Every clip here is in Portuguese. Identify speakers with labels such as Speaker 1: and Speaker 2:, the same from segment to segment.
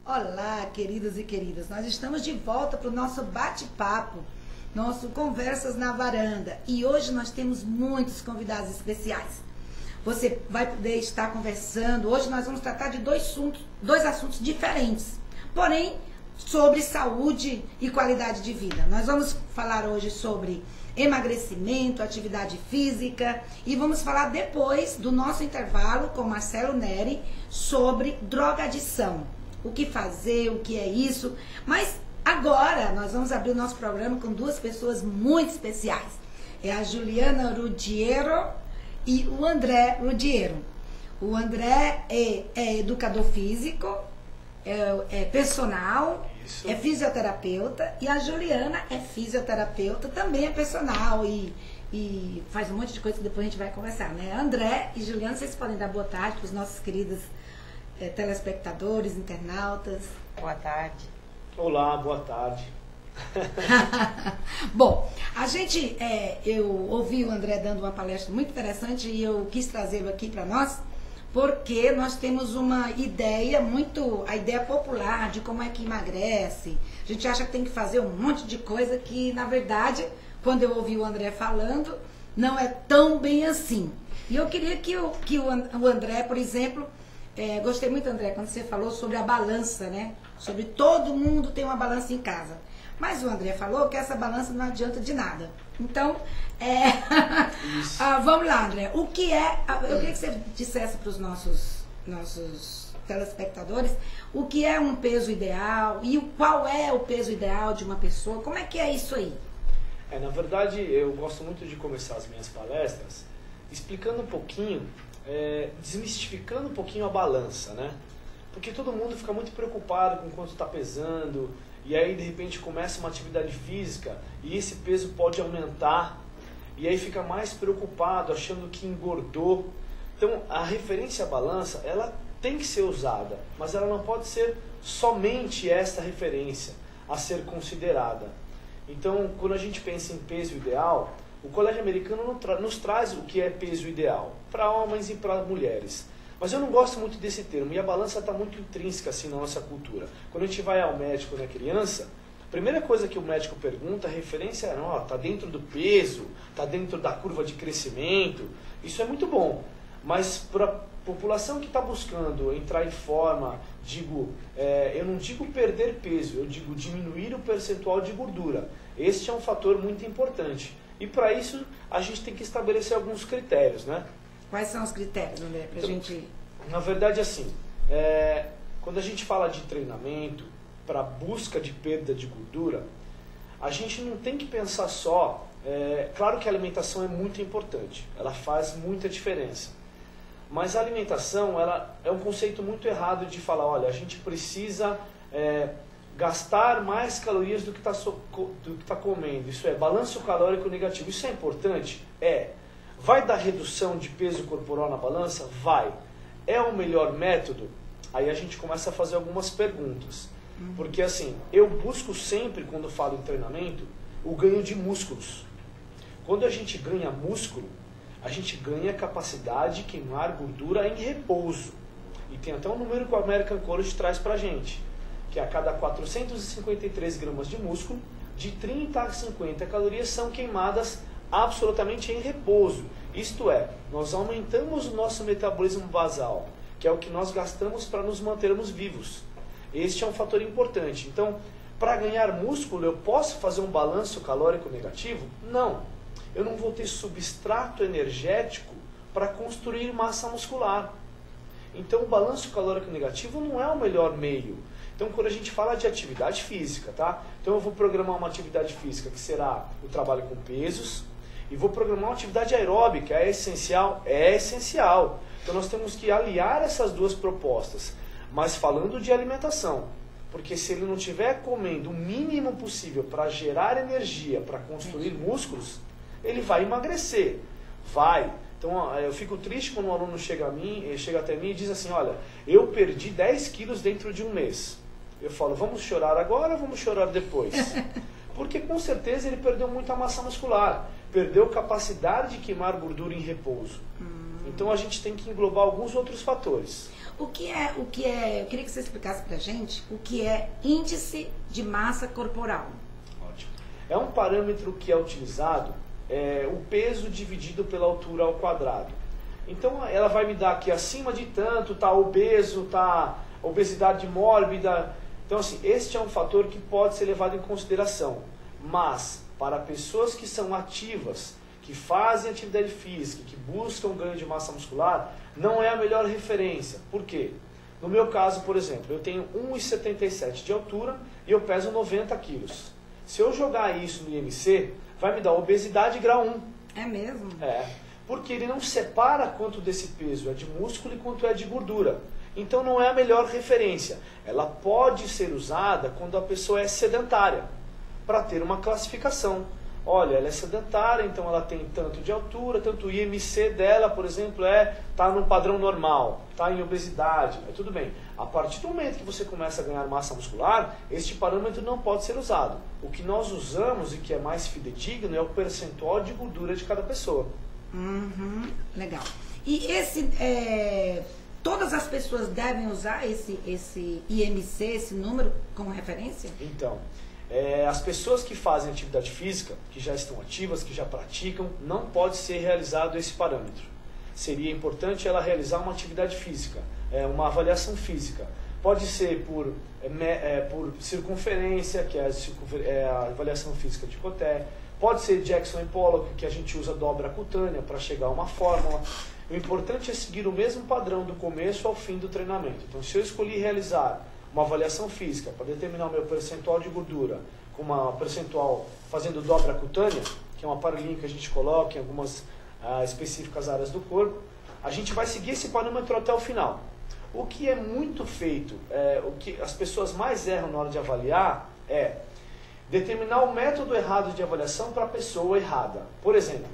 Speaker 1: Olá, queridos e queridas. Nós estamos de volta para o nosso bate-papo, nosso Conversas na Varanda. E hoje nós temos muitos convidados especiais. Você vai poder estar conversando. Hoje nós vamos tratar de dois assuntos diferentes, porém sobre saúde e qualidade de vida. Nós vamos falar hoje sobre emagrecimento, atividade física e vamos falar depois do nosso intervalo com Marcelo Neri sobre drogadição. O que fazer, o que é isso. Mas agora nós vamos abrir o nosso programa com duas pessoas muito especiais. É a Juliana Ruggiero e o André Ruggiero. O André é educador físico, é personal, isso. É fisioterapeuta, e a Juliana é fisioterapeuta, também é personal e faz um monte de coisa que depois a gente vai conversar, né? André e Juliana, vocês podem dar boa tarde para os nossos queridos telespectadores, internautas.
Speaker 2: Boa tarde.
Speaker 3: Olá, boa tarde.
Speaker 1: Bom, eu ouvi o André dando uma palestra muito interessante e eu quis trazê-lo aqui para nós, porque nós temos uma ideia a ideia popular de como é que emagrece. A gente acha que tem que fazer um monte de coisa que, na verdade, quando eu ouvi o André falando, não é tão bem assim. E eu queria que o André, por exemplo, gostei muito, André, quando você falou sobre a balança, né? Sobre todo mundo tem uma balança em casa. Mas o André falou que essa balança não adianta de nada. Então, vamos lá, André. O que é... Eu queria que você dissesse para os nossos telespectadores o que é um peso ideal e qual é o peso ideal de uma pessoa. Como é que é isso aí?
Speaker 3: Na verdade, eu gosto muito de começar as minhas palestras explicando um pouquinho, desmistificando um pouquinho a balança, né? Porque todo mundo fica muito preocupado com quanto está pesando, e aí de repente começa uma atividade física e esse peso pode aumentar, e aí fica mais preocupado achando que engordou. Então a referência à balança, ela tem que ser usada, mas ela não pode ser somente esta referência a ser considerada. Então quando a gente pensa em peso ideal, o Colégio Americano nos traz o que é peso ideal, para homens e para mulheres. Mas eu não gosto muito desse termo, e a balança está muito intrínseca assim na nossa cultura. Quando a gente vai ao médico na criança, a primeira coisa que o médico pergunta, a referência é, está dentro do peso, está dentro da curva de crescimento. Isso é muito bom, mas para a população que está buscando entrar em forma, eu não digo perder peso, eu digo diminuir o percentual de gordura. Este é um fator muito importante. E para isso a gente tem que estabelecer alguns critérios, né?
Speaker 1: Quais são os critérios, André, pra gente...
Speaker 3: Na verdade, assim, quando a gente fala de treinamento para busca de perda de gordura, a gente não tem que pensar só... claro que a alimentação é muito importante, ela faz muita diferença. Mas a alimentação, ela é um conceito muito errado de falar, olha, a gente precisa gastar mais calorias do que está comendo. Isso é, balanço calórico negativo. Isso é importante? Vai dar redução de peso corporal na balança? Vai. É o melhor método? Aí a gente começa a fazer algumas perguntas. Porque assim, eu busco sempre, quando falo em treinamento, o ganho de músculos. Quando a gente ganha músculo, a gente ganha capacidade de queimar gordura em repouso. E tem até um número que o American College traz pra gente, que a cada 453 gramas de músculo, de 30 a 50 calorias são queimadas absolutamente em repouso. Isto é, nós aumentamos o nosso metabolismo basal, que é o que nós gastamos para nos mantermos vivos. Este é um fator importante. Então, para ganhar músculo, eu posso fazer um balanço calórico negativo? Não. Eu não vou ter substrato energético para construir massa muscular. Então, o balanço calórico negativo não é o melhor meio. Então, quando a gente fala de atividade física, tá? Então, eu vou programar uma atividade física que será o trabalho com pesos, e vou programar uma atividade aeróbica. É essencial? É essencial. Então nós temos que aliar essas duas propostas, mas falando de alimentação, porque se ele não estiver comendo o mínimo possível para gerar energia, para construir músculos, ele vai emagrecer. Vai. Então eu fico triste quando um aluno chega até mim e diz assim, olha, eu perdi 10 quilos dentro de um mês. Eu falo, vamos chorar agora ou vamos chorar depois? Porque com certeza ele perdeu muita massa muscular, perdeu capacidade de queimar gordura em repouso. Então a gente tem que englobar alguns outros fatores.
Speaker 1: Eu queria que você explicasse pra gente o que é índice de massa corporal.
Speaker 3: Ótimo. É um parâmetro que é utilizado, o peso dividido pela altura ao quadrado. Então ela vai me dar que acima de tanto está obeso, está obesidade mórbida. Então assim, este é um fator que pode ser levado em consideração. Mas para pessoas que são ativas, que fazem atividade física, que buscam ganho de massa muscular, não é a melhor referência. Por quê? No meu caso, por exemplo, eu tenho 1,77 de altura e eu peso 90 quilos. Se eu jogar isso no IMC, vai me dar obesidade grau 1.
Speaker 1: É mesmo?
Speaker 3: É, porque ele não separa quanto desse peso é de músculo e quanto é de gordura. Então não é a melhor referência. Ela pode ser usada quando a pessoa é sedentária, para ter uma classificação. Olha, ela é sedentária, então ela tem tanto de altura, tanto o IMC dela, por exemplo, está no padrão normal, está em obesidade, tudo bem. A partir do momento que você começa a ganhar massa muscular, este parâmetro não pode ser usado. O que nós usamos e que é mais fidedigno é o percentual de gordura de cada pessoa.
Speaker 1: Legal. E todas as pessoas devem usar esse IMC, esse número, como referência?
Speaker 3: Então, as pessoas que fazem atividade física, que já estão ativas, que já praticam, não pode ser realizado esse parâmetro. Seria importante ela realizar uma atividade física, uma avaliação física. Pode ser por circunferência, que é a avaliação física de Coté. Pode ser Jackson e Pollock, que a gente usa dobra cutânea para chegar a uma fórmula. O importante é seguir o mesmo padrão do começo ao fim do treinamento. Então, se eu escolhi realizar uma avaliação física para determinar o meu percentual de gordura com uma percentual fazendo dobra cutânea, que é um aparelhinho que a gente coloca em algumas específicas áreas do corpo, a gente vai seguir esse parâmetro até o final. O que é muito feito, o que as pessoas mais erram na hora de avaliar é determinar o método errado de avaliação para a pessoa errada. Por exemplo,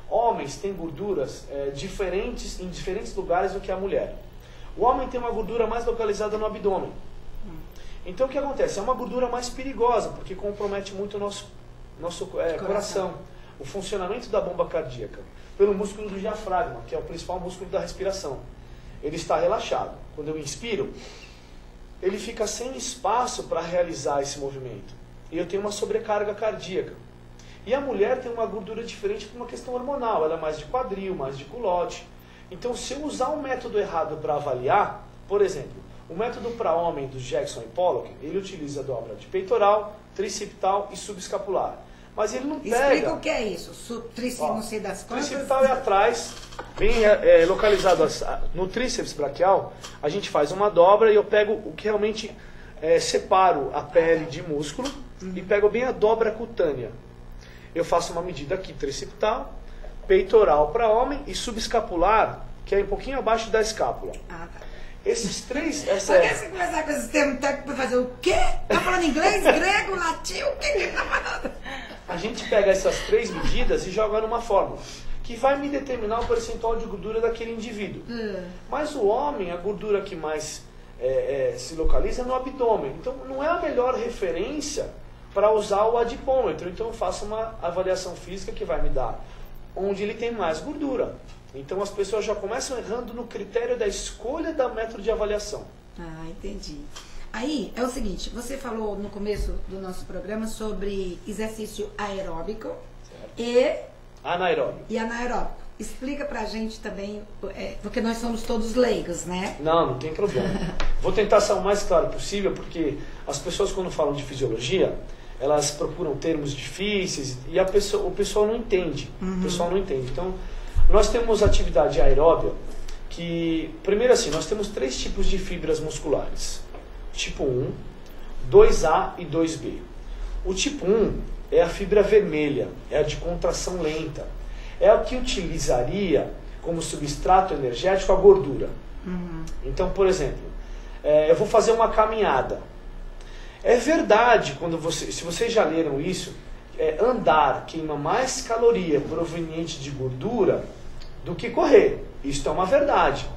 Speaker 3: homens têm gorduras diferentes em diferentes lugares do que a mulher. O homem tem uma gordura mais localizada no abdômen. Então o que acontece? É uma gordura mais perigosa, porque compromete muito o nosso coração, o funcionamento da bomba cardíaca, pelo músculo do diafragma, que é o principal músculo da respiração. Ele está relaxado. Quando eu inspiro, ele fica sem espaço para realizar esse movimento. E eu tenho uma sobrecarga cardíaca. E a mulher tem uma gordura diferente por uma questão hormonal. Ela é mais de quadril, mais de culote. Então, se eu usar um método errado para avaliar, por exemplo, o método para homem do Jackson e Pollock, ele utiliza dobra de peitoral, tricipital e subescapular. Mas ele não pega...
Speaker 1: Explica o que é isso. Não sei das quantas.
Speaker 3: Tricipital é atrás, bem localizado no tríceps braquial. A gente faz uma dobra e eu pego o que realmente separo a pele de músculo e pego bem a dobra cutânea. Eu faço uma medida aqui, tricipital, peitoral para homem e subescapular, que é um pouquinho abaixo da escápula.
Speaker 1: Tá.
Speaker 3: Esses três...
Speaker 1: Por que você começar com esses termos técnicos para fazer o quê? Tá falando inglês, grego, latim? O que tá falando?
Speaker 3: A gente pega essas três medidas e joga numa fórmula, que vai me determinar o percentual de gordura daquele indivíduo. Mas o homem, a gordura que mais se localiza é no abdômen. Então não é a melhor referência para usar o adipômetro. Então eu faço uma avaliação física que vai me dar onde ele tem mais gordura. Então as pessoas já começam errando no critério da escolha da método de avaliação.
Speaker 1: Ah, entendi. Aí é o seguinte, você falou no começo do nosso programa sobre exercício aeróbico e anaeróbico. Explica pra gente também, porque nós somos todos leigos, né?
Speaker 3: Não tem problema. Vou tentar ser o mais claro possível, porque as pessoas quando falam de fisiologia, elas procuram termos difíceis e o pessoal não entende. O pessoal não entende. Então, nós temos atividade aeróbia que, primeiro assim, nós temos 3 tipos de fibras musculares. Tipo 1, 2A e 2B. O tipo 1 é a fibra vermelha, é a de contração lenta. É o que utilizaria como substrato energético a gordura. Então, por exemplo, eu vou fazer uma caminhada. É verdade, se vocês já leram isso, andar queima mais caloria proveniente de gordura do que correr. Isso é uma verdade,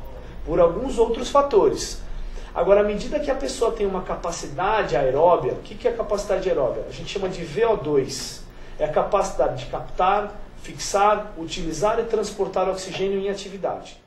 Speaker 3: por alguns outros fatores. Agora, à medida que a pessoa tem uma capacidade aeróbia, o que é a capacidade aeróbia? A gente chama de VO2. É a capacidade de captar, fixar, utilizar e transportar oxigênio em atividade.